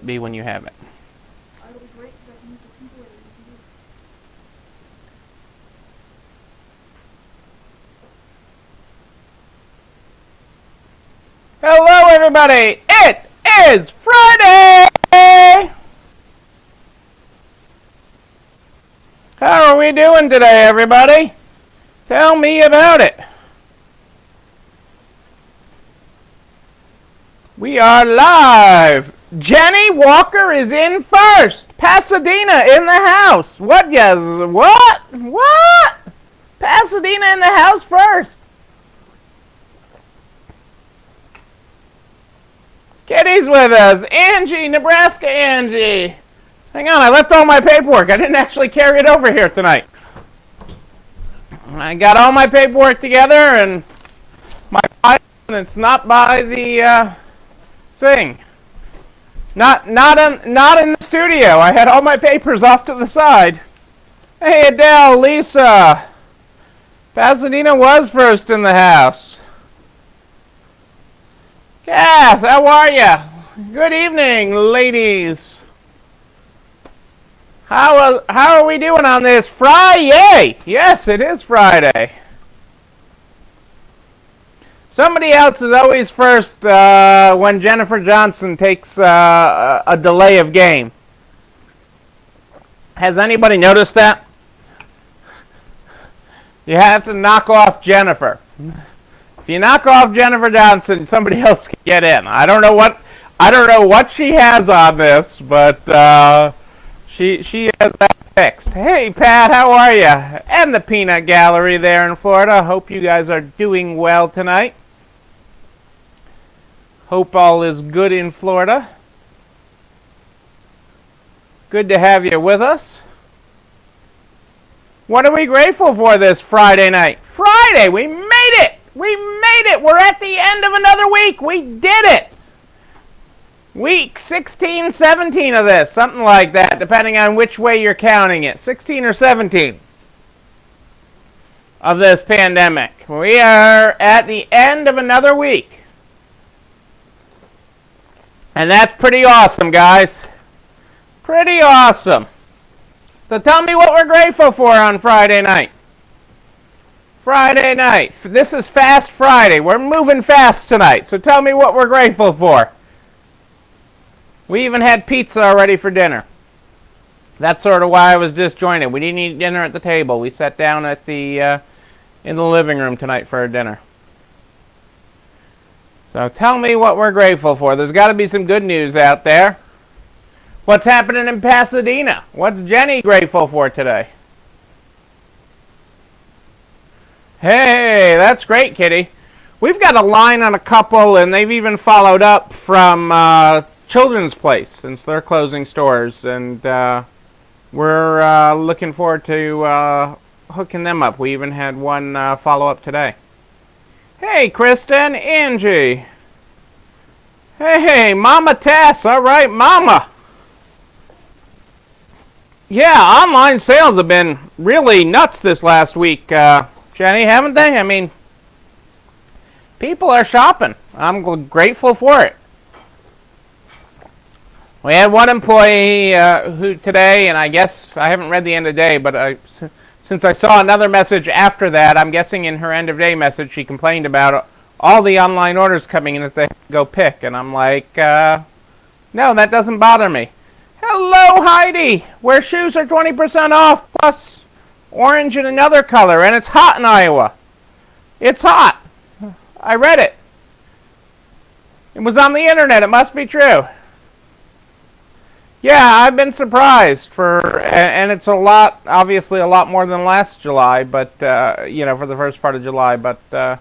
be when you have it. It'll be great because I can use the keyboard and you Hello, everybody! It is Friday! How are we doing today, everybody? Tell me about it. We are live. Jenny Walker is in first. Pasadena in the house. What? Yes. What? What? Pasadena in the house first. Kitty's with us. Angie, Nebraska Angie. Hang on, I left all my paperwork. I didn't actually carry it over here tonight. I got all my paperwork together and my file, and it's not by the thing. Not in the studio. I had all my papers off to the side. Hey Adele, Lisa. Pasadena was first in the house. Kath, how are ya? Good evening, ladies. How are we doing on this FriYay? Yes, it is Friday. Somebody else is always first when Jennifer Johnson takes a delay of game. Has anybody noticed that? You have to knock off Jennifer. If you knock off Jennifer Johnson, somebody else can get in. I don't know what she has on this, but she has that fixed. Hey Pat, how are you? And the Peanut Gallery there in Florida. Hope you guys are doing well tonight. Hope all is good in Florida. Good to have you with us. What are we grateful for this Friday night? Friday! We made it! We made it! We're at the end of another week! We did it! Week 16, 17 of this. Something like that, depending on which way you're counting it. 16 or 17 of this pandemic. We are at the end of another week. And that's pretty awesome, guys. Pretty awesome. So tell me what we're grateful for on Friday night. Friday night. This is Fast Friday. We're moving fast tonight. So tell me what we're grateful for. We even had pizza already for dinner. That's sort of why I was just joining. We didn't eat dinner at the table. We sat down at in the living room tonight for our dinner. So tell me what we're grateful for. There's got to be some good news out there. What's happening in Pasadena? What's Jenny grateful for today? Hey, that's great, Kitty. We've got a line on a couple, and they've even followed up from Children's Place, since they're closing stores, and we're looking forward to hooking them up. We even had one follow-up today. Hey, Kristen, Angie. Hey, Mama Tess. All right, Mama. Yeah, online sales have been really nuts this last week, Jenny, haven't they? I mean, people are shopping. I'm grateful for it. We had one employee who today, and I guess I haven't read the end of the day, but since I saw another message after that, I'm guessing in her end of day message she complained about all the online orders coming in that they have to go pick. And I'm like, no, that doesn't bother me. Hello, Heidi, where shoes are 20% off, plus orange in another color, and it's hot in Iowa. It's hot. I read it. It was on the internet. It must be true. Yeah, I've been surprised and it's a lot, obviously a lot more than last July, but, for the first part of July, but, our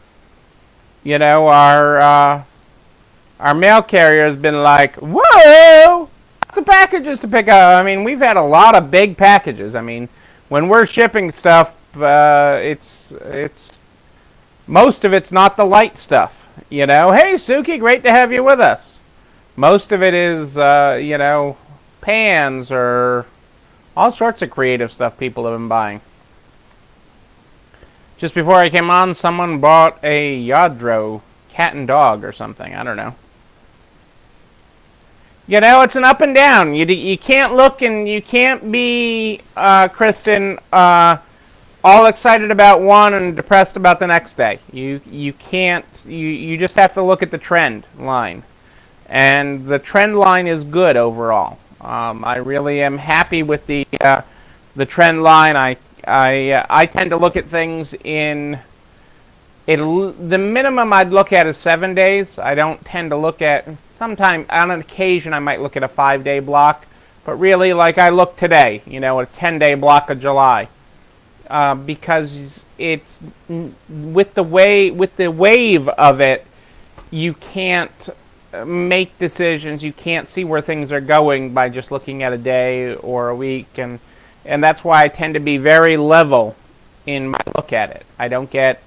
mail carrier has been like, whoa, lots of packages to pick up. I mean, we've had a lot of big packages. I mean, when we're shipping stuff, it's most of it's not the light stuff, Hey, Suki, great to have you with us. Most of it is, pans or all sorts of creative stuff people have been buying. Just before I came on, someone bought a Yadro cat and dog or something. I don't know. You know, it's an up and down. You can't look and you can't be, Kristen, all excited about one and depressed about the next day. You can't. You just have to look at the trend line, and the trend line is good overall. I really am happy with the trend line. I tend to look at things in the minimum I'd look at is 7 days. I don't tend to look at, sometimes on an occasion I might look at a 5-day block, but really, like I look today, you know, a 10-day block of July, because it's with the wave of it, you can't make decisions. You can't see where things are going by just looking at a day or a week, and that's why I tend to be very level in my look at it. I don't get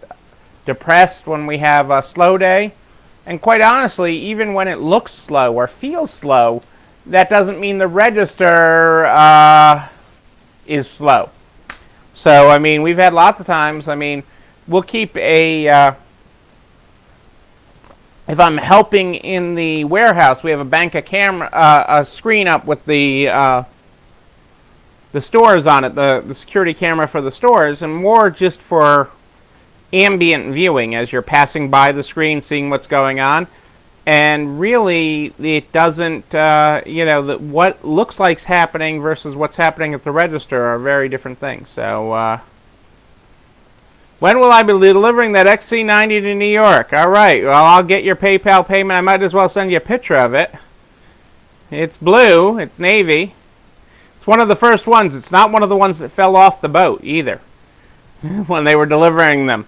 depressed when we have a slow day, and quite honestly, even when it looks slow or feels slow, that doesn't mean the register is slow. So, I mean, we've had lots of times, I mean, we'll keep a, if I'm helping in the warehouse, we have a bank of camera, a screen up with the stores on it, the security camera for the stores, and more just for ambient viewing as you're passing by the screen, seeing what's going on. And really, it doesn't, you know, what looks like's happening versus what's happening at the register are very different things. So, when will I be delivering that XC90 to New York? All right, well, I'll get your PayPal payment. I might as well send you a picture of it. It's blue. It's navy. It's one of the first ones. It's not one of the ones that fell off the boat, either, when they were delivering them.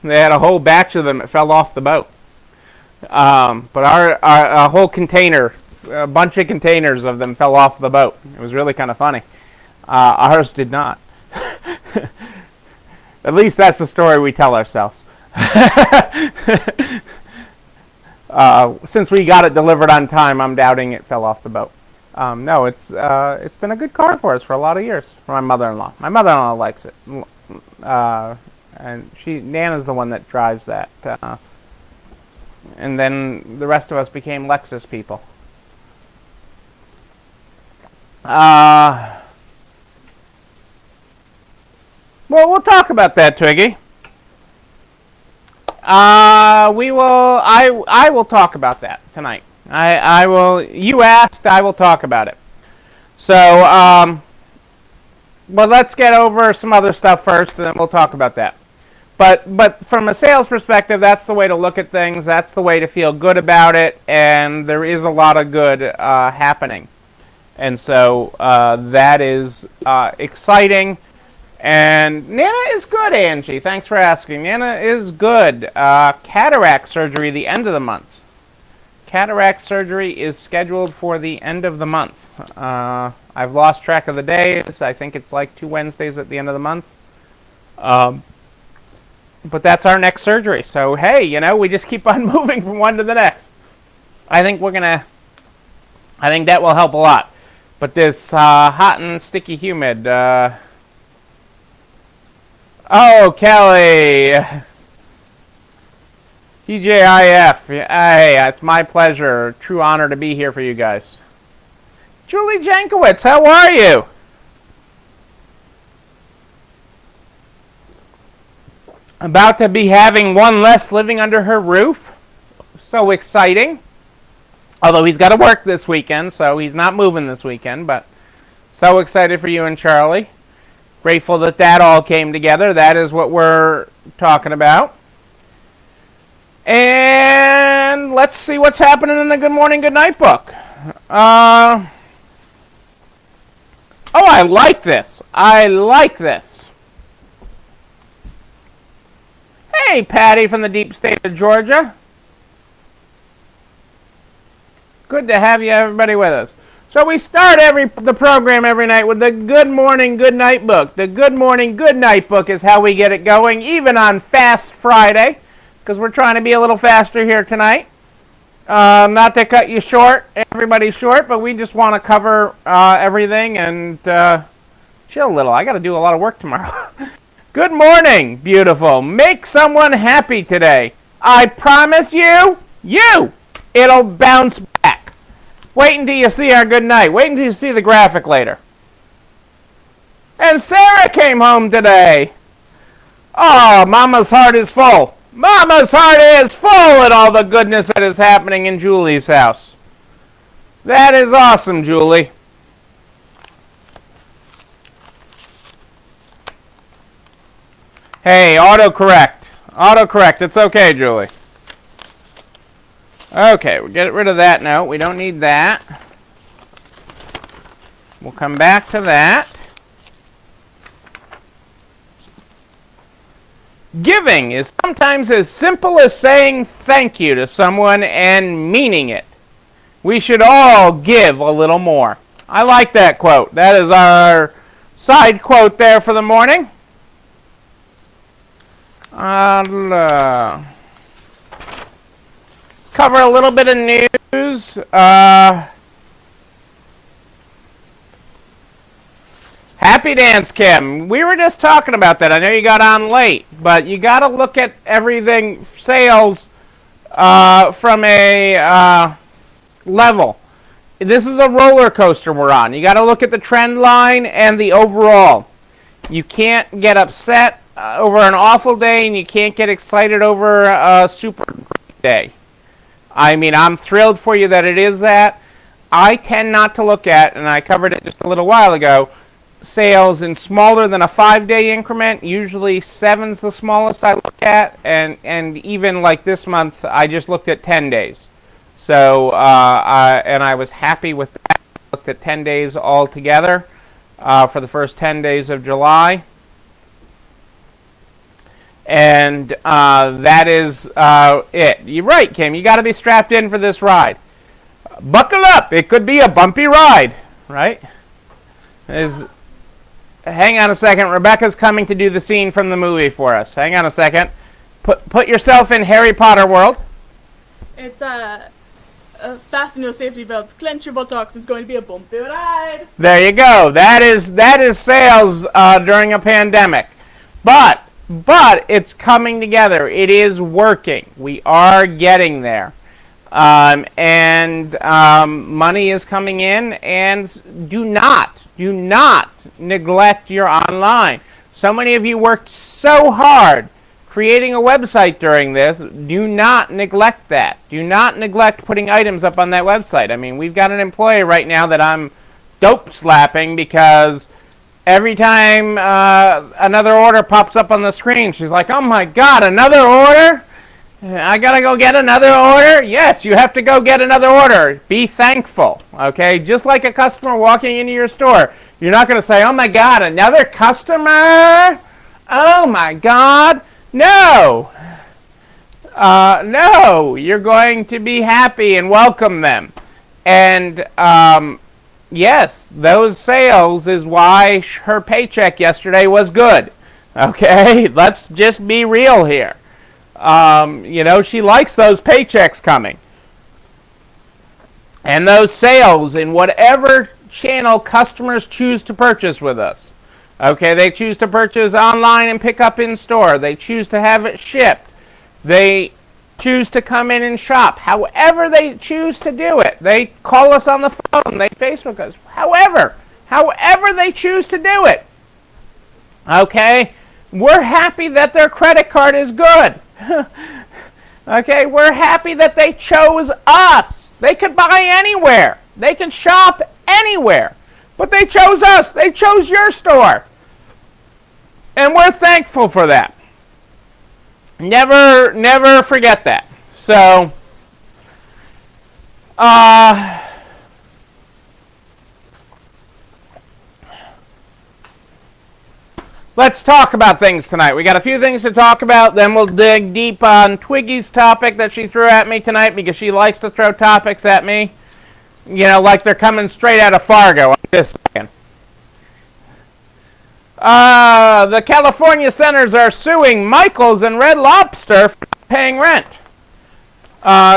They had a whole batch of them that fell off the boat. But our whole container, a bunch of containers of them fell off the boat. It was really kind of funny. Ours did not. At least that's the story we tell ourselves. Since we got it delivered on time, I'm doubting it fell off the boat. No, it's been a good car for us for a lot of years. For my mother-in-law. My mother-in-law likes it. And Nana's the one that drives that. And then the rest of us became Lexus people. Well, we'll talk about that, Twiggy. We will. I will talk about that tonight. I will. You asked. I will talk about it. So, but let's get over some other stuff first, and then we'll talk about that. But from a sales perspective, that's the way to look at things. That's the way to feel good about it, and there is a lot of good happening. And so that is exciting. And Nana is good, Angie. Thanks for asking. Nana is good. Cataract surgery the end of the month. Cataract surgery is scheduled for the end of the month. I've lost track of the days. I think it's like 2 Wednesdays at the end of the month. But that's our next surgery. So, hey, you know, we just keep on moving from one to the next. I think that will help a lot. But this hot and sticky humid. Oh, Kelly. TJIF. Hey, it's my pleasure. True honor to be here for you guys. Julie Jankowitz, how are you? About to be having one less living under her roof. So exciting. Although he's got to work this weekend, so he's not moving this weekend. But so excited for you and Charlie. Grateful that that all came together. That is what we're talking about. And let's see what's happening in the Good Morning, Good Night book. Oh, I like this. I like this. Hey, Patty from the deep state of Georgia. Good to have you, everybody, with us. So we start the program every night with the Good Morning, Good Night book. The Good Morning, Good Night book is how we get it going, even on Fast Friday, because we're trying to be a little faster here tonight. Not to cut you short, everybody short, but we just want to cover everything and chill a little. I got to do a lot of work tomorrow. Good morning, beautiful. Make someone happy today. I promise you, it'll bounce back. Wait until you see our good night. Wait until you see the graphic later. And Sarah came home today. Oh, Mama's heart is full. Mama's heart is full at all the goodness that is happening in Julie's house. That is awesome, Julie. Hey, autocorrect. Autocorrect. It's okay, Julie. Okay, we'll get rid of that note. We don't need that. We'll come back to that. Giving is sometimes as simple as saying thank you to someone and meaning it. We should all give a little more. I like that quote. That is our side quote there for the morning. Let's cover a little bit of news. Happy Dance Kim. We were just talking about that. I know you got on late, but you got to look at everything sales from a level. This is a roller coaster we're on. You got to look at the trend line and the overall. You can't get upset over an awful day, and you can't get excited over a super great day. I mean, I'm thrilled for you that it is that. I tend not to look at, and I covered it just a little while ago, sales in smaller than a 5-day increment. Usually 7's the smallest I look at, and even like this month, I just looked at 10 days. So, and I was happy with that. I looked at 10 days altogether for the first 10 days of July. And that is it. You're right, Kim. You got to be strapped in for this ride. Buckle up. It could be a bumpy ride, right? Hang on a second. Rebecca's coming to do the scene from the movie for us. Hang on a second. Put yourself in Harry Potter world. It's fasten your safety belts, clench your buttocks. It's going to be a bumpy ride. There you go. That is sales during a pandemic, but it's coming together. It is working. We are getting there, and money is coming in. And do not neglect your online. So many of you worked so hard creating a website during this. Do not neglect that. Do not neglect putting items up on that website. I mean, we've got an employee right now that I'm dope slapping because every time another order pops up on the screen, she's like, oh my God, another order? I gotta go get another order? Yes, you have to go get another order. Be thankful, okay? Just like a customer walking into your store. You're not gonna say, oh my God, another customer? Oh my God. No. No, you're going to be happy and welcome them. And yes, those sales is why her paycheck yesterday was good. Okay, let's just be real here. You know, she likes those paychecks coming. And those sales in whatever channel customers choose to purchase with us. Okay, they choose to purchase online and pick up in store. They choose to have it shipped. They choose to come in and shop. However they choose to do it. They call us on the phone. They Facebook us. However they choose to do it. Okay, we're happy that their credit card is good. Okay, we're happy that they chose us. They could buy anywhere. They could shop anywhere. But they chose us. They chose your store. And we're thankful for that. Never forget that. So, let's talk about things tonight. We got a few things to talk about. Then we'll dig deep on Twiggy's topic that she threw at me tonight because she likes to throw topics at me. You know, like they're coming straight out of Fargo. I'm just saying. The California centers are suing Michael's and Red Lobster for not paying rent.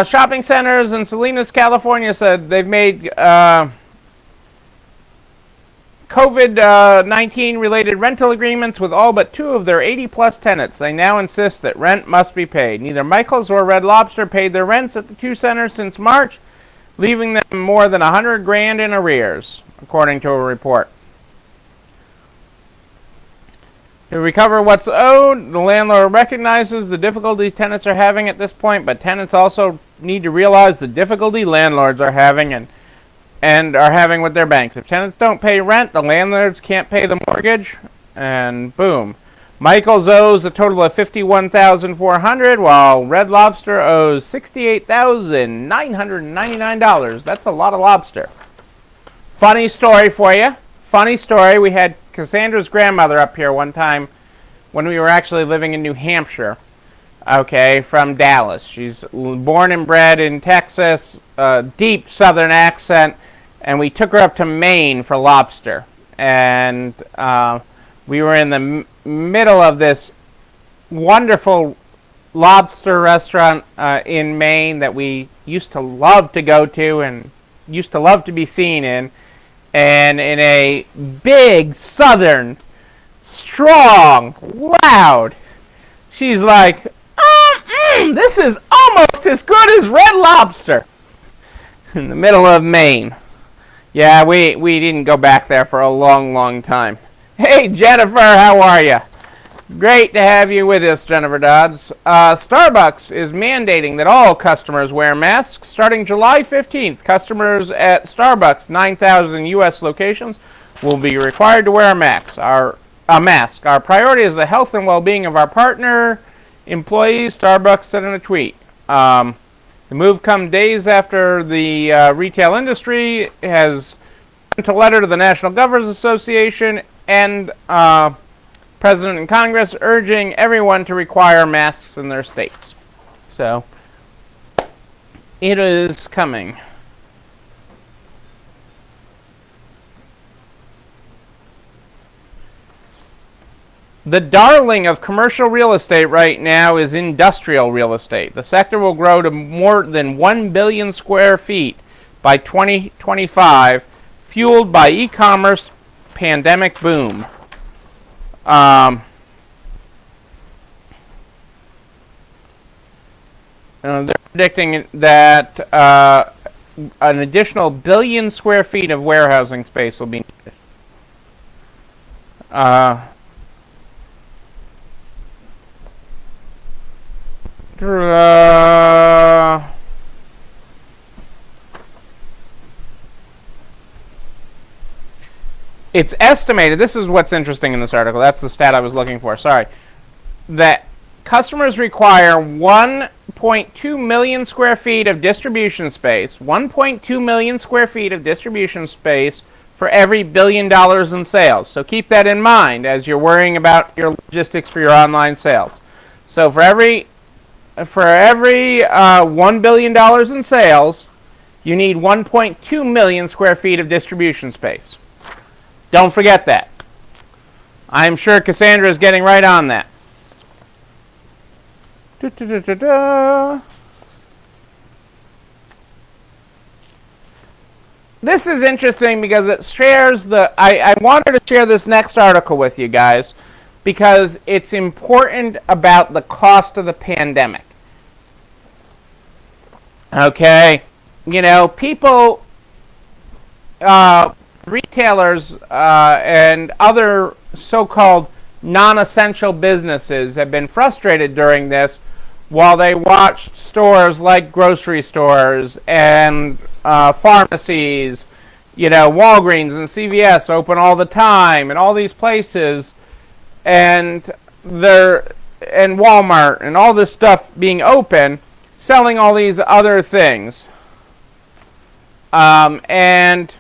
Shopping centers in Salinas, California said they've made COVID-19 related rental agreements with all but 2 of their 80-plus tenants. They now insist that rent must be paid. Neither Michael's or Red Lobster paid their rents at the 2 centers since March. leaving them more than $100,000 in arrears, according to a report. To recover what's owed, the landlord recognizes the difficulty tenants are having at this point, but tenants also need to realize the difficulty landlords are having and are having with their banks. If tenants don't pay rent, the landlords can't pay the mortgage, and boom. Michael's owes a total of $51,400, while Red Lobster owes $68,999. That's a lot of lobster. Funny story for you. Funny story. We had Cassandra's grandmother up here one time when we were actually living in New Hampshire. Okay, from Dallas. She's born and bred in Texas, deep southern accent, and we took her up to Maine for lobster. And we were in the middle of this wonderful lobster restaurant in Maine that we used to love to go to and used to love to be seen in. And in a big, southern, strong, loud, she's like, this is almost as good as Red Lobster. In the middle of Maine. Yeah, we didn't go back there for a long, long time. Hey, Jennifer, how are you? Great to have you with us, Jennifer Dodds. Starbucks is mandating that all customers wear masks starting July 15th. Customers at Starbucks' 9,000 U.S. locations will be required to wear a mask. Our priority is the health and well-being of our partner employees, Starbucks said in a tweet. The move comes days after the retail industry has sent a letter to the National Governors Association and President and Congress urging everyone to require masks in their states. So, it is coming. The darling of commercial real estate right now is industrial real estate. The sector will grow to more than 1 billion square feet by 2025, fueled by e-commerce pandemic boom. They're predicting that an additional billion square feet of warehousing space will be needed. It's estimated, this is what's interesting in this article, that's the stat I was looking for, sorry, that customers require 1.2 million square feet of distribution space, 1.2 million square feet of distribution space for every $1 billion in sales. So keep that in mind as you're worrying about your logistics for your online sales. So for every $1 billion in sales, you need 1.2 million square feet of distribution space. Don't forget that. I'm sure Cassandra is getting right on that. This is interesting because it shares I wanted to share this next article with you guys because it's important about the cost of the pandemic. Okay, you know, people, retailers and other so-called non-essential businesses have been frustrated during this while they watched stores like grocery stores and pharmacies, you know, Walgreens and CVS open all the time and all these places and Walmart and all this stuff being open, selling all these other things. And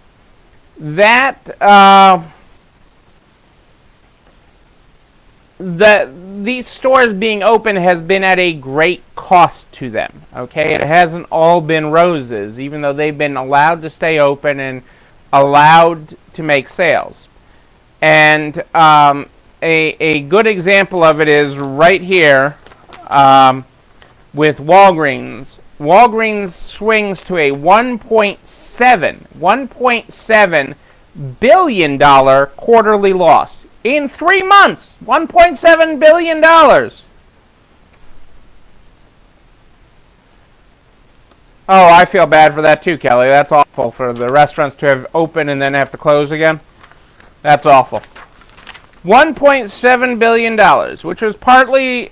these stores being open has been at a great cost to them. Okay, it hasn't all been roses, even though they've been allowed to stay open and allowed to make sales. And a good example of it is right here with Walgreens. Walgreens swings to a $1.7 billion quarterly loss. In 3 months, $1.7 billion. Oh, I feel bad for that too, Kelly. That's awful for the restaurants to have open and then have to close again. That's awful. $1.7 billion, which was partly,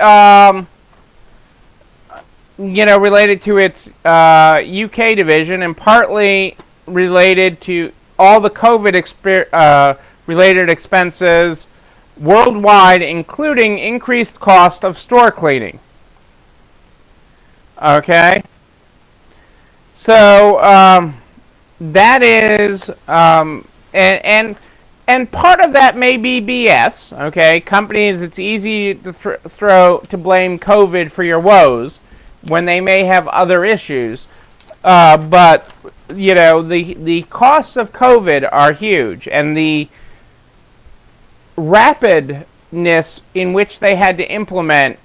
related to its UK division and partly related to all the COVID related expenses worldwide, including increased cost of store cleaning. Okay? So, that is, and part of that may be BS, okay? Companies, it's easy to blame COVID for your woes when they may have other issues. But, the costs of COVID are huge, and the rapidness in which they had to implement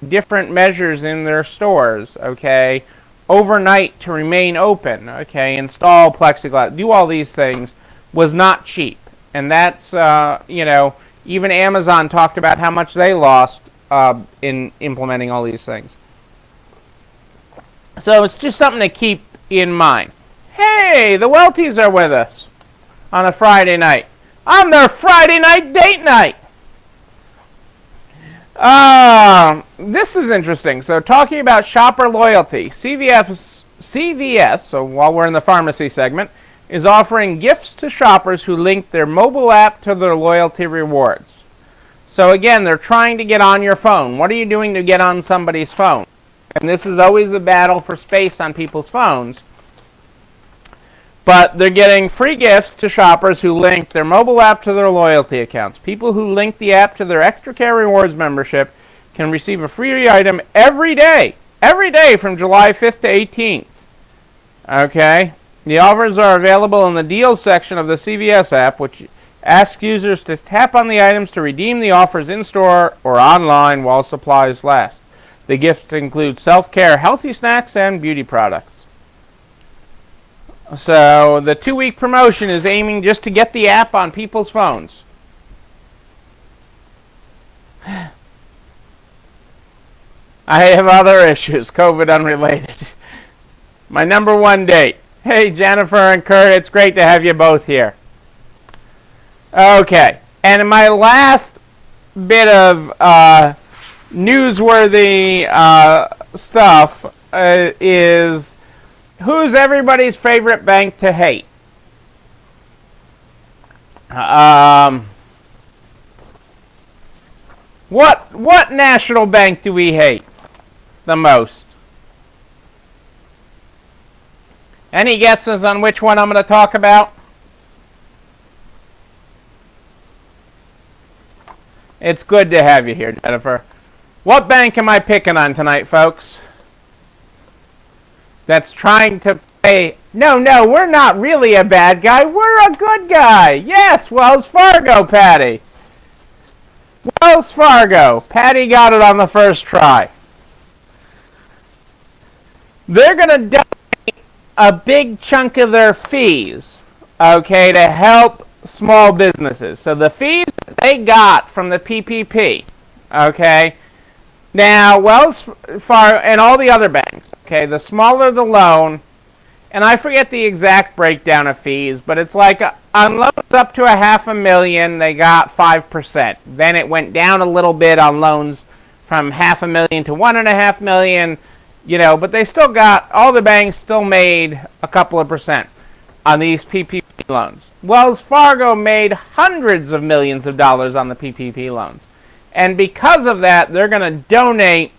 different measures in their stores, okay, overnight to remain open, okay, install plexiglass, do all these things, was not cheap. And that's, even Amazon talked about how much they lost in implementing all these things. So it's just something to keep in mind. Hey, the Welties are with us on a Friday night. On their Friday night date night. This is interesting. So talking about shopper loyalty, CVS, so while we're in the pharmacy segment, is offering gifts to shoppers who link their mobile app to their loyalty rewards. So again, they're trying to get on your phone. What are you doing to get on somebody's phone? And this is always a battle for space on people's phones. But they're getting free gifts to shoppers who link their mobile app to their loyalty accounts. People who link the app to their Extra Care Rewards membership can receive a free item every day from July 5th to 18th. Okay? The offers are available in the deals section of the CVS app, which asks users to tap on the items to redeem the offers in-store or online while supplies last. The gifts include self-care, healthy snacks, and beauty products. So the 2-week promotion is aiming just to get the app on people's phones. I have other issues, COVID unrelated. My number one date. Hey, Jennifer and Kurt, it's great to have you both here. Okay, and my last bit of newsworthy stuff is, who's everybody's favorite bank to hate? What national bank do we hate the most? Any guesses on which one I'm going to talk about? It's good to have you here, Jennifer. What bank am I picking on tonight, folks? That's trying to say, no, we're not really a bad guy. We're a good guy. Yes, Wells Fargo, Patty. Wells Fargo. Patty got it on the first try. They're going to donate a big chunk of their fees, okay, to help small businesses. So the fees that they got from the PPP, okay. Now, Wells Fargo and all the other banks, okay, the smaller the loan, and I forget the exact breakdown of fees, but it's like on loans up to $500,000, they got 5%. Then it went down a little bit on loans from $500,000 to $1.5 million, but they still got, all the banks still made a couple of percent on these PPP loans. Wells Fargo made hundreds of millions of dollars on the PPP loans. And because of that, they're going to donate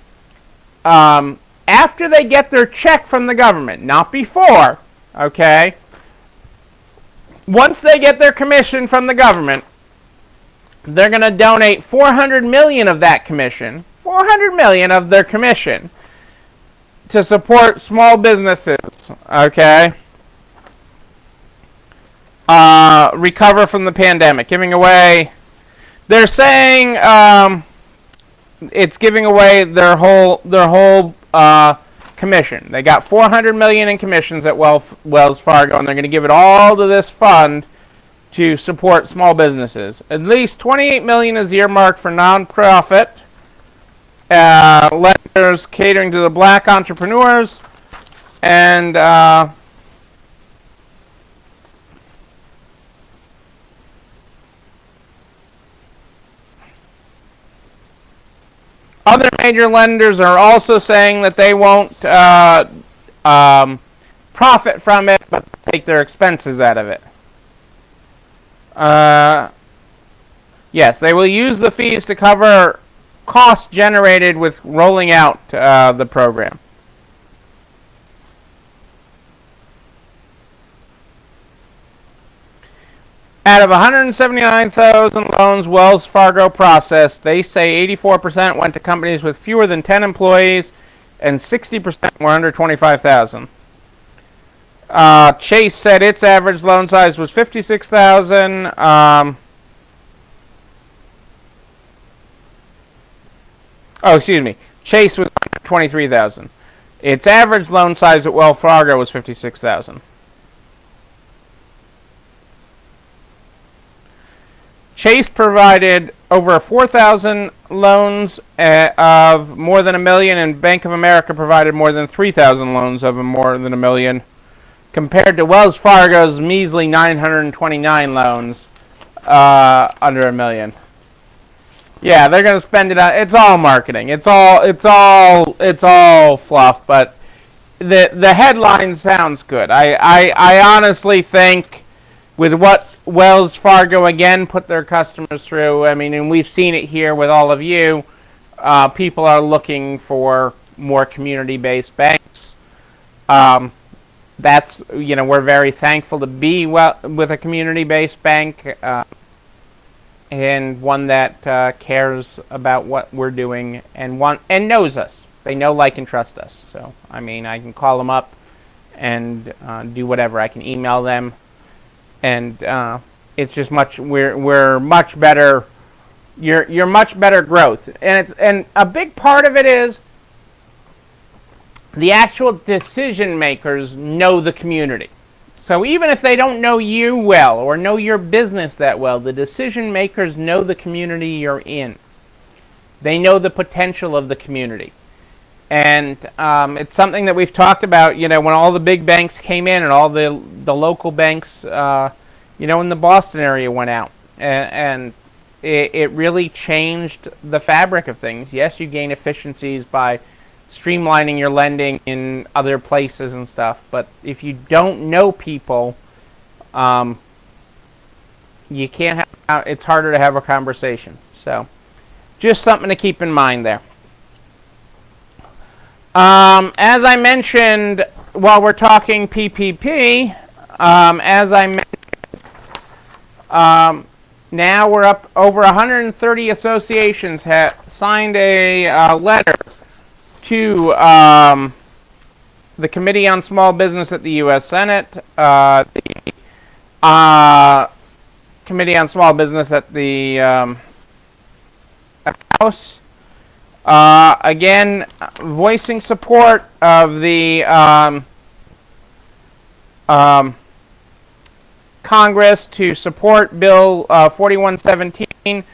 after they get their check from the government, not before, okay? Once they get their commission from the government, they're going to donate $400 million of that commission, $400 million of their commission, to support small businesses, okay? Recover from the pandemic, giving away. They're saying it's giving away their whole commission. They got $400 million in commissions at Wells Fargo, and they're going to give it all to this fund to support small businesses. At least $28 million is earmarked for nonprofit lenders catering to the black entrepreneurs, And other major lenders are also saying that they won't profit from it, but take their expenses out of it. Yes, they will use the fees to cover costs generated with rolling out the program. Out of 179,000 loans Wells Fargo processed, they say 84% went to companies with fewer than 10 employees and 60% were under 25,000. Chase said its average loan size was 56,000. Chase was 23,000. Its average loan size at Wells Fargo was 56,000. Chase provided over 4,000 loans of more than $1 million, and Bank of America provided more than 3,000 loans of more than $1 million, compared to Wells Fargo's measly 929 loans under $1 million. Yeah, they're gonna spend it on. It's all marketing. It's all fluff. But the headline sounds good. I honestly think with what Wells Fargo again put their customers through. I mean, and we've seen it here with all of you. People are looking for more community-based banks. That's, we're very thankful to be with a community-based bank. And one that cares about what we're doing and knows us. They know, like, and trust us. So, I mean, I can call them up and do whatever. I can email them, and it's just we're much better. You're much better growth, and a big part of it is the actual decision makers know the community. So even if they don't know you well or know your business that well, the decision makers know the community you're in. They know the potential of the community. And it's something that we've talked about, when all the big banks came in and all the local banks, in the Boston area went out. And it really changed the fabric of things. Yes, you gain efficiencies by streamlining your lending in other places and stuff, but if you don't know people, you can't have. It's harder to have a conversation. So, just something to keep in mind there. As I mentioned while we're talking PPP, now we're up over 130 associations have signed a letter to the Committee on Small Business at the U.S. Senate, the Committee on Small Business at the House, again, voicing support of the Congress to support Bill 4117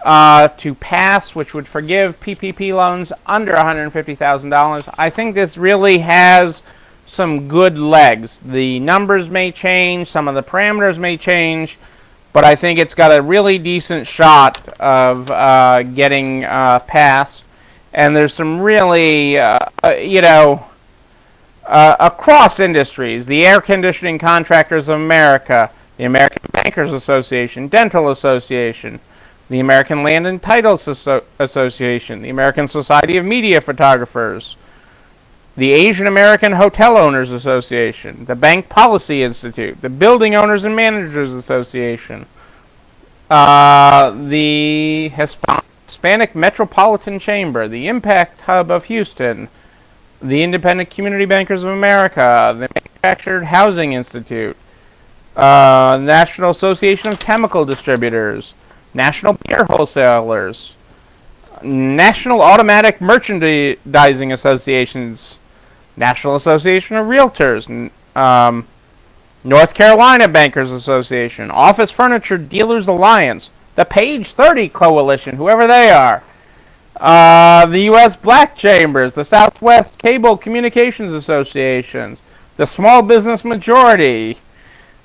to pass, which would forgive PPP loans under $150,000. I think this really has some good legs. The numbers may change, some of the parameters may change, but I think it's got a really decent shot of getting passed. And there's some really, across industries, the Air Conditioning Contractors of America, the American Bankers Association, Dental Association, the American Land and Title Association, the American Society of Media Photographers, the Asian American Hotel Owners Association, the Bank Policy Institute, the Building Owners and Managers Association, the Hispanic Metropolitan Chamber, the Impact Hub of Houston, the Independent Community Bankers of America, the Manufactured Housing Institute, National Association of Chemical Distributors, National Beer Wholesalers, National Automatic Merchandising Associations, National Association of Realtors, North Carolina Bankers Association, Office Furniture Dealers Alliance, the Page 30 Coalition, whoever they are, The U.S. Black Chambers, the Southwest Cable Communications Associations, the Small Business Majority,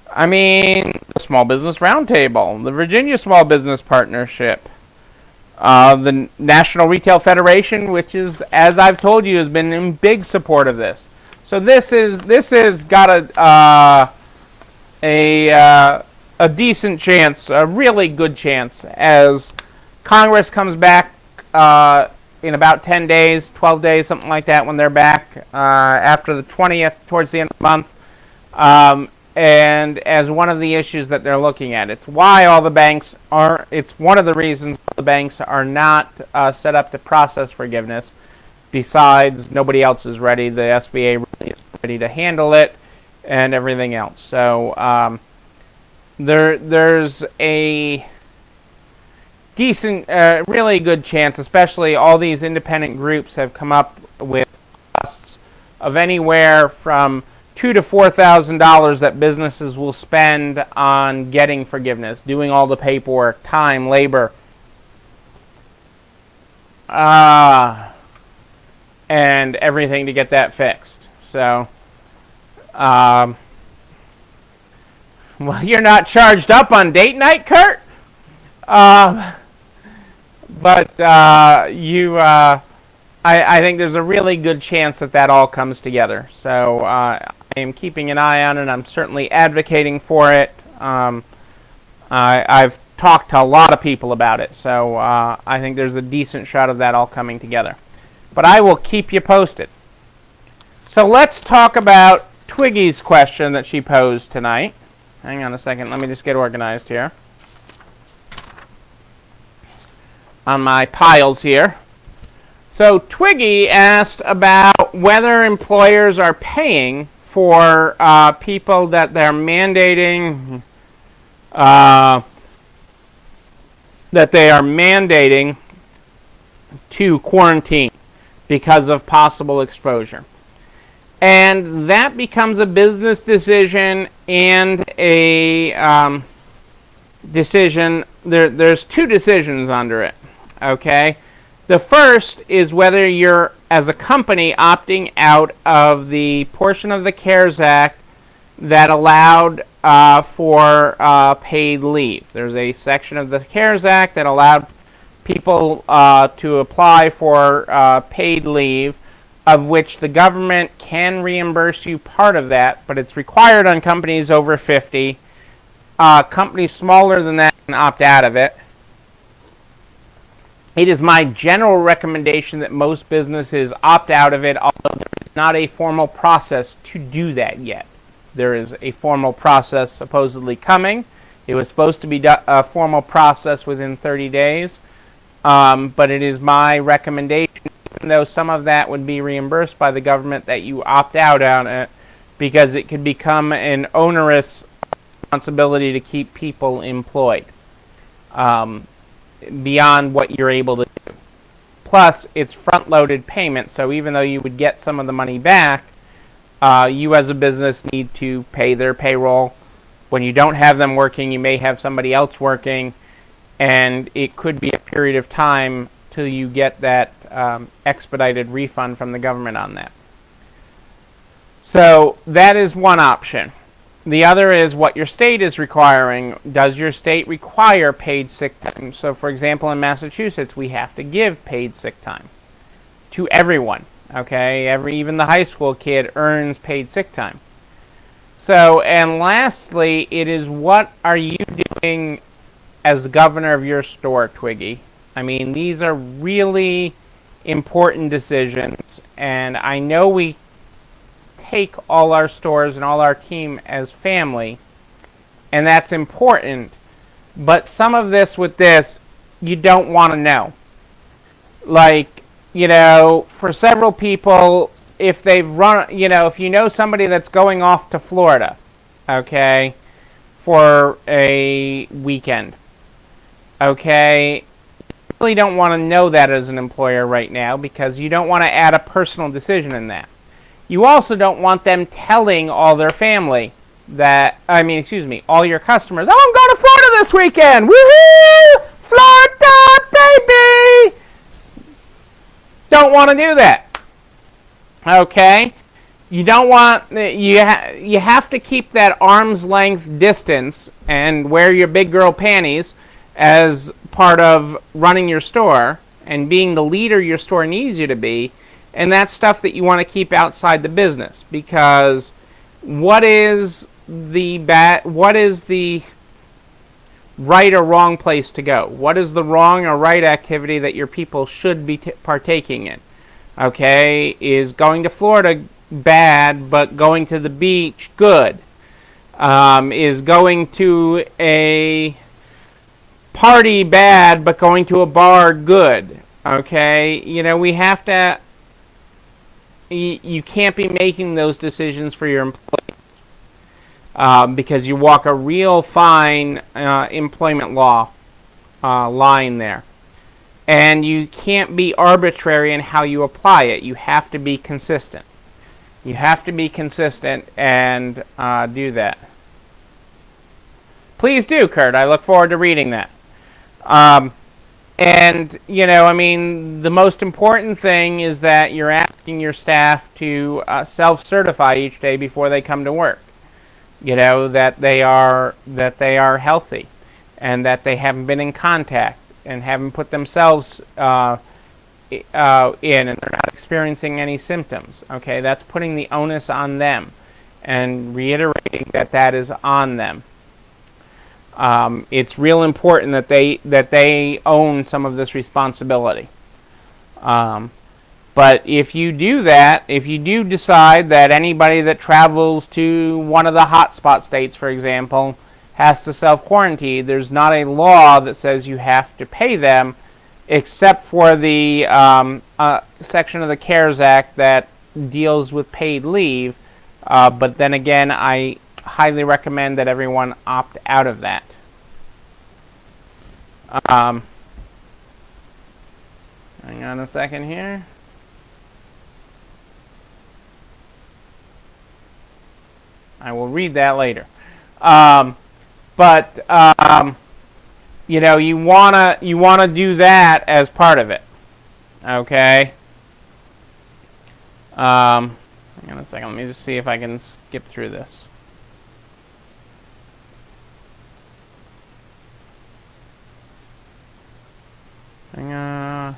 the Small Business Roundtable, the Virginia Small Business Partnership, the National Retail Federation, which is, as I've told you, has been in big support of this. So this is got a decent chance, a really good chance, as Congress comes back in about 10 days, 12 days, something like that, when they're back after the 20th, towards the end of the month, and as one of the issues that they're looking at. It's why all the banks are, it's one of the reasons the banks are not set up to process forgiveness. Besides, nobody else is ready. The SBA really is ready to handle it and everything else. So there's a decent, really good chance, especially all these independent groups have come up with costs of anywhere from $2,000 to $4,000 that businesses will spend on getting forgiveness, doing all the paperwork, time, labor, and everything to get that fixed. So, well, you're not charged up on date night, Kurt? But I think there's a really good chance that that all comes together. So I am keeping an eye on it. I'm certainly advocating for it. I've talked to a lot of people about it. So I think there's a decent shot of that all coming together. But I will keep you posted. So let's talk about Twiggy's question that she posed tonight. Hang on a second. Let me just get organized here on my piles here. So Twiggy asked about whether employers are paying for people that they're mandating to quarantine because of possible exposure. And that becomes a business decision and a decision. There's two decisions under it. Okay? The first is whether you're, as a company, opting out of the portion of the CARES Act that allowed for paid leave. There's a section of the CARES Act that allowed people to apply for paid leave, of which the government can reimburse you part of that, but it's required on companies over 50. Companies smaller than that can opt out of it. It is my general recommendation that most businesses opt out of it, although there is not a formal process to do that yet. There is a formal process supposedly coming. It was supposed to be a formal process within 30 days, but it is my recommendation, even though some of that would be reimbursed by the government, that you opt out on it, because it could become an onerous responsibility to keep people employed. Beyond what you're able to do. Plus, it's front-loaded payment, so even though you would get some of the money back, you as a business need to pay their payroll. When you don't have them working, you may have somebody else working, and it could be a period of time till you get that expedited refund from the government on that. So that is one option. The other is what your state is requiring. Does your state require paid sick time? So, for example, in Massachusetts, we have to give paid sick time to everyone. Okay, even the high school kid earns paid sick time. So, and lastly, it is what are you doing as governor of your store, Twiggy? I mean, these are really important decisions, and I know we take all our stores and all our team as family, and that's important, but some of this with this you don't want to know. Like, you know, for several people, if they've run, you know, if you know somebody that's going off to Florida, okay, for a weekend, okay, you really don't want to know that as an employer right now, because you don't want to add a personal decision in that. You also don't want them telling all their family that, all your customers, oh, I'm going to Florida this weekend! Woohoo! Florida, baby! don't want to do that. Okay? You don't want, you have to keep that arm's length distance and wear your big girl panties as part of running your store and being the leader your store needs you to be. And that's stuff that you want to keep outside the business, because what is the right or wrong place to go? What is the wrong or right activity that your people should be partaking in? Okay, is going to Florida bad, but going to the beach good? Is going to a party bad, but going to a bar good? Okay, you know, we have to, you can't be making those decisions for your employees, because you walk a real fine employment law line there. And you can't be arbitrary in how you apply it. You have to be consistent. You have to be consistent and do that. Please do, Kurt. I look forward to reading that. And, you know, I mean, the most important thing is that you're asking your staff to self-certify each day before they come to work. You know, that they are healthy, and that they haven't been in contact and haven't put themselves in, and they're not experiencing any symptoms. Okay, that's putting the onus on them and reiterating that that is on them. It's real important that they own some of this responsibility. But if you do that, if you do decide that anybody that travels to one of the hotspot states, for example, has to self-quarantine, there's not a law that says you have to pay them, except for the section of the CARES Act that deals with paid leave. But then again, I highly recommend that everyone opt out of that. Hang on a second here. I will read that later. But you know, you wanna do that as part of it. Okay. Hang on a second. Let me just see if I can skip through this. Hang on.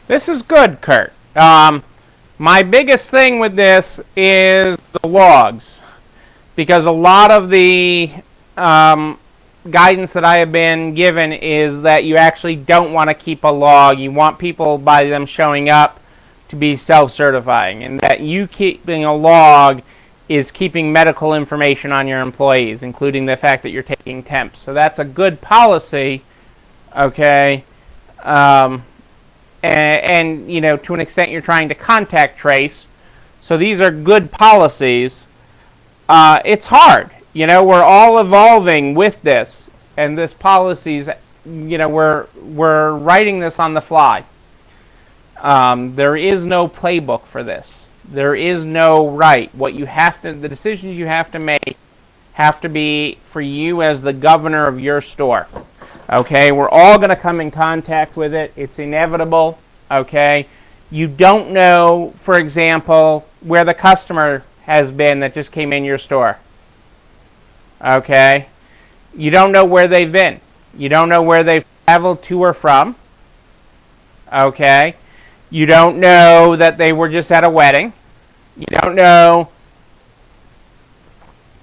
This is good, Kurt. My biggest thing with this is the logs, because a lot of the guidance that I have been given is that you actually don't want to keep a log. You want people, by them showing up, to be self-certifying, and that you keeping a log is keeping medical information on your employees, including the fact that you're taking temps. So that's a good policy, okay? And you know, to an extent, you're trying to contact trace. So these are good policies. It's hard. You know, we're all evolving with this, and this policies, you know, we're writing this on the fly. There is no playbook for this. There is no right. What you have to, the decisions you have to make have to be for you as the governor of your store. Okay, we're all going to come in contact with it. It's inevitable. Okay, you don't know, for example, where the customer has been that just came in your store. Okay, you don't know where they've been. You don't know where they've traveled to or from. Okay, you don't know that they were just at a wedding. You don't know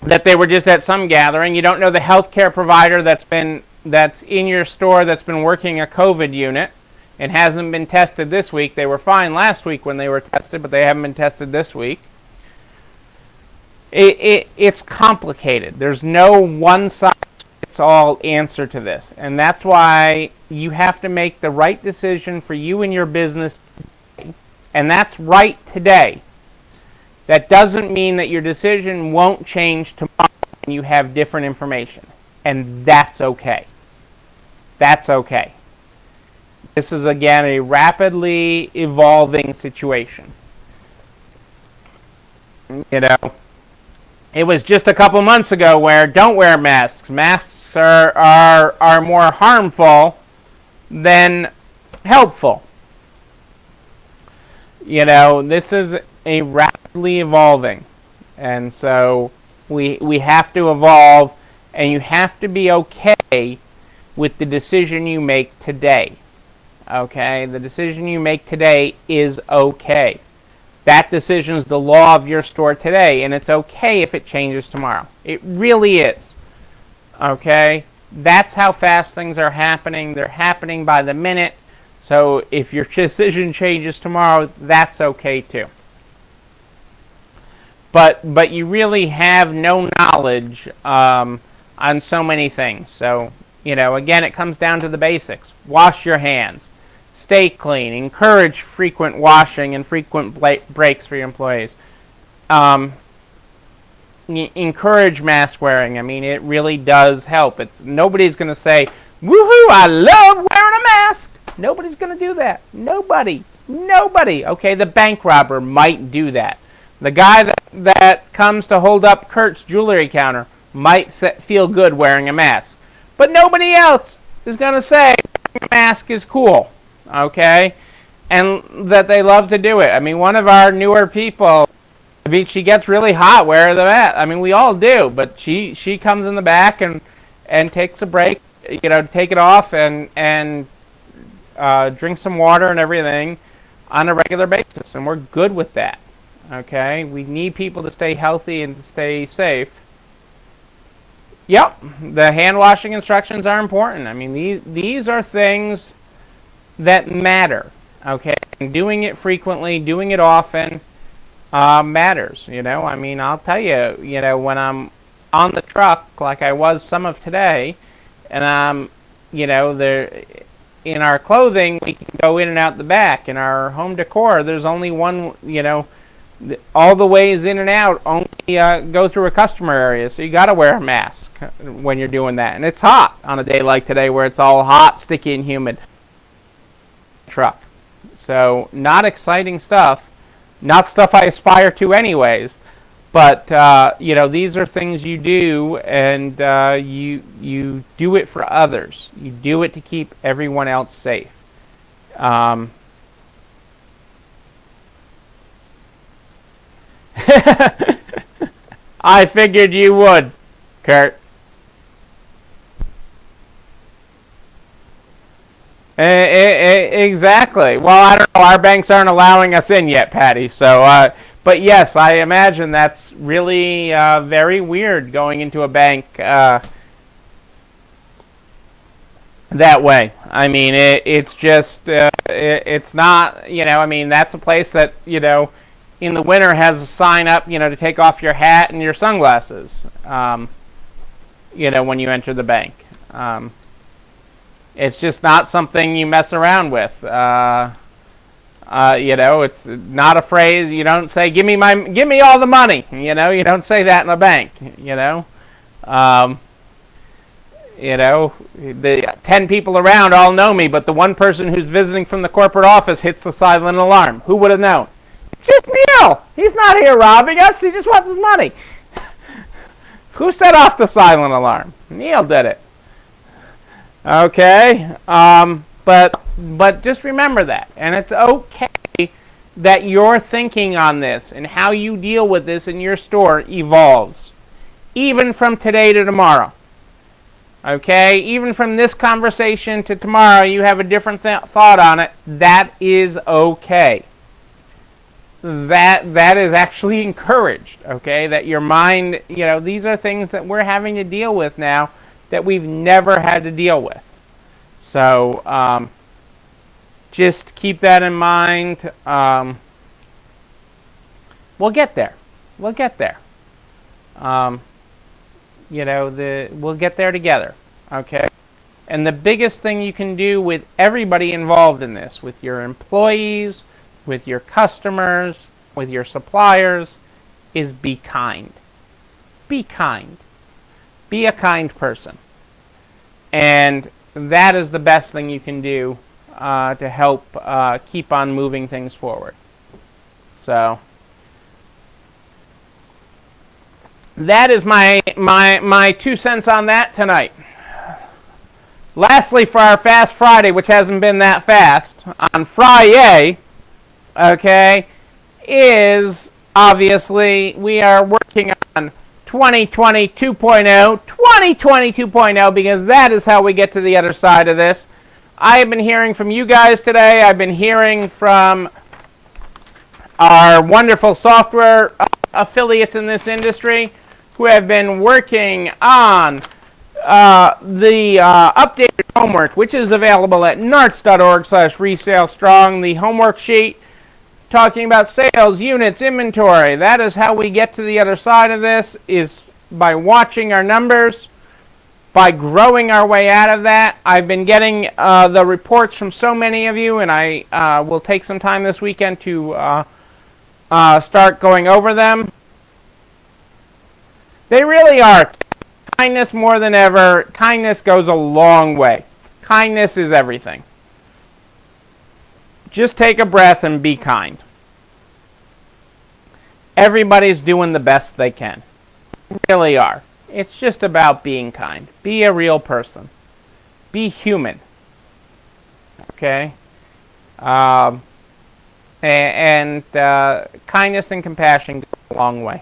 that they were just at some gathering. You don't know the healthcare provider that's in your store that's been working a COVID unit and hasn't been tested this week. They were fine last week when they were tested, but they haven't been tested this week. It's complicated. There's no one-size-fits-all answer to this, and that's why you have to make the right decision for you and your business today. And that's right today. That doesn't mean that your decision won't change tomorrow when you have different information. And that's okay. That's okay. This is, again, a rapidly evolving situation. You know, it was just a couple months ago where don't wear masks. Masks are more harmful than helpful. You know, this is a rapidly evolving, and so we have to evolve, and you have to be okay with the decision you make today. Okay, the decision you make today is okay. That decision is the law of your store today, and it's okay if it changes tomorrow. It really is. Okay, that's how fast things are happening. They're happening by the minute. So if your decision changes tomorrow, that's okay too. But you really have no knowledge on so many things. So, you know, again, it comes down to the basics. Wash your hands. Stay clean. Encourage frequent washing and frequent breaks for your employees. Encourage mask wearing. I mean, it really does help. Nobody's going to say, "Woohoo! I love wearing a mask." Nobody's going to do that. Nobody. Okay, the bank robber might do that. The guy that comes to hold up Kurt's jewelry counter might feel good wearing a mask. But nobody else is going to say wearing a mask is cool. Okay? And that they love to do it. I mean, one of our newer people, I mean, she gets really hot wearing the mask. I mean, we all do. But she comes in the back and takes a break, you know, take it off and drink some water and everything on a regular basis, and we're good with that. Okay, we need people to stay healthy and to stay safe. Yep, the hand washing instructions are important. I mean, these are things that matter. Okay, and doing it frequently, doing it often matters. You know, I mean, I'll tell you, you know, when I'm on the truck like I was some of today, and I'm, you know, there. In our clothing, we can go in and out the back. In our home decor, there's only one, you know, all the ways in and out only go through a customer area. So you got to wear a mask when you're doing that. And it's hot on a day like today where it's all hot, sticky, and humid. Truck. So not exciting stuff. Not stuff I aspire to anyways. But, you know, these are things you do, and you do it for others. You do it to keep everyone else safe. I figured you would, Kurt. Exactly. Well, I don't know. Our banks aren't allowing us in yet, Patty. So, but yes, I imagine that's really very weird going into a bank that way. I mean, it's just, it's not, you know, I mean, that's a place that, you know, in the winter has a sign up, you know, to take off your hat and your sunglasses, you know, when you enter the bank. It's just not something you mess around with. You know, it's not a phrase. You don't say, give me all the money." You know, you don't say that in a bank. You know, the 10 people around all know me, but the one person who's visiting from the corporate office hits the silent alarm. Who would have known? It's just Neil. He's not here robbing us. He just wants his money. Who set off the silent alarm? Neil did it. Okay, but just remember that, and it's okay that your thinking on this and how you deal with this in your store evolves, even from today to tomorrow. Okay, even from this conversation to tomorrow, you have a different thought on it. That is okay. That is actually encouraged. Okay, that your mind, you know, these are things that we're having to deal with now that we've never had to deal with. So just keep that in mind. We'll get there. We'll get there. You know, we'll get there together. Okay? And the biggest thing you can do with everybody involved in this, with your employees, with your customers, with your suppliers, is be kind. Be kind. Be a kind person. And that is the best thing you can do to help keep on moving things forward. So that is my 2 cents on that tonight. Lastly, for our Fast Friday, which hasn't been that fast, on FriYay, okay, is obviously we are working on 2020 2.0, 2020 2.0, because that is how we get to the other side of this. I have been hearing from you guys today. I've been hearing from our wonderful software affiliates in this industry who have been working on the updated homework, which is available at narts.org/resalestrong, the homework sheet talking about sales, units, inventory. That is how we get to the other side of this, is by watching our numbers, by growing our way out of that. I've been getting the reports from so many of you, and I will take some time this weekend to start going over them. They really are. Kindness more than ever. Kindness goes a long way. Kindness is everything. Just take a breath and be kind. Everybody's doing the best they can. They really are. It's just about being kind. Be a real person. Be human. Okay? And kindness and compassion go a long way.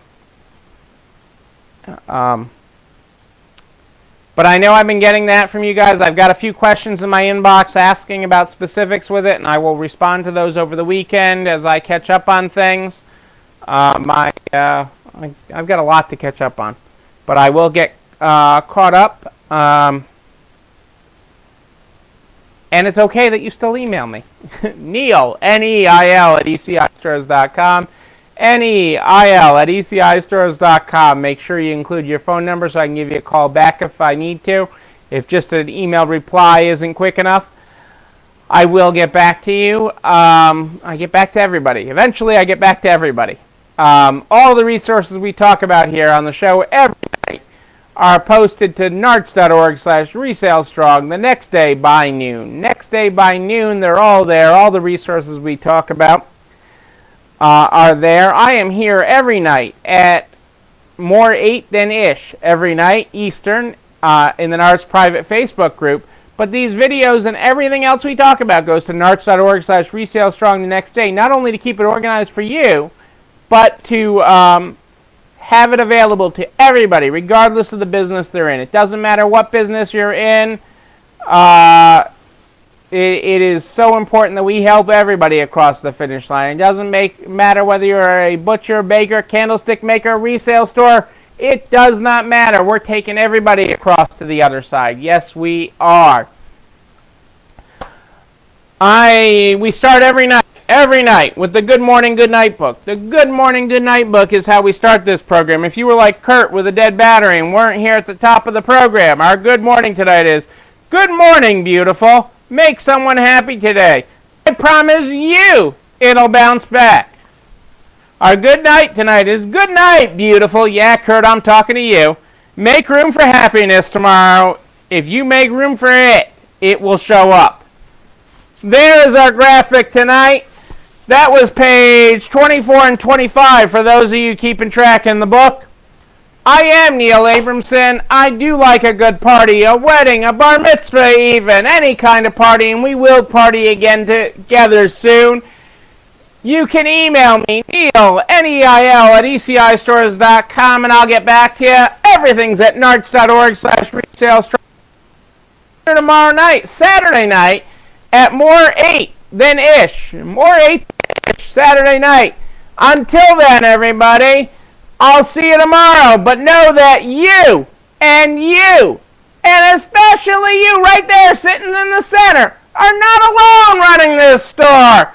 But I know I've been getting that from you guys. I've got a few questions in my inbox asking about specifics with it, and I will respond to those over the weekend as I catch up on things. I've got a lot to catch up on, but I will get caught up. And it's okay that you still email me. Neil, Neil, at ECIstores.com. Neil@ECIstores.com. Make sure you include your phone number so I can give you a call back if I need to. If just an email reply isn't quick enough, I will get back to you. I get back to everybody. Eventually, I get back to everybody. All the resources we talk about here on the show every night are posted to narts.org/resalestrong the next day by noon. Next day by noon, they're all there. All the resources we talk about are there. I am here every night at more 8 than ish every night Eastern in the Narts private Facebook group. But these videos and everything else we talk about goes to narts.org/resalestrong the next day, not only to keep it organized for you, but to have it available to everybody, regardless of the business they're in. It doesn't matter what business you're in. It is so important that we help everybody across the finish line. It doesn't matter whether you're a butcher, baker, candlestick maker, resale store. It does not matter. We're taking everybody across to the other side. Yes, we are. We start every night with the Good Morning, Good Night book. The Good Morning, Good Night book is how we start this program. If you were like Kurt with a dead battery and weren't here at the top of the program, our good morning tonight is, good morning, beautiful. Make someone happy today. I promise you it'll bounce back. Our good night tonight is, good night, beautiful. Yeah, Kurt, I'm talking to you. Make room for happiness tomorrow. If you make room for it, it will show up. There's our graphic tonight. That was page 24 and 25 for those of you keeping track in the book. I am Neil Abramson. I do like a good party, a wedding, a bar mitzvah even, any kind of party, and we will party again together soon. You can email me, Neil, Neil, at ECIstores.com, and I'll get back to you. Everything's at narts.org/resalestrong. Tomorrow night, Saturday night, at more 8 than ish. More 8 than ish, Saturday night. Until then, everybody, I'll see you tomorrow, but know that you, and especially you right there sitting in the center, are not alone running this store.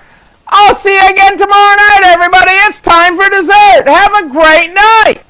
I'll see you again tomorrow night, everybody. It's time for dessert. Have a great night.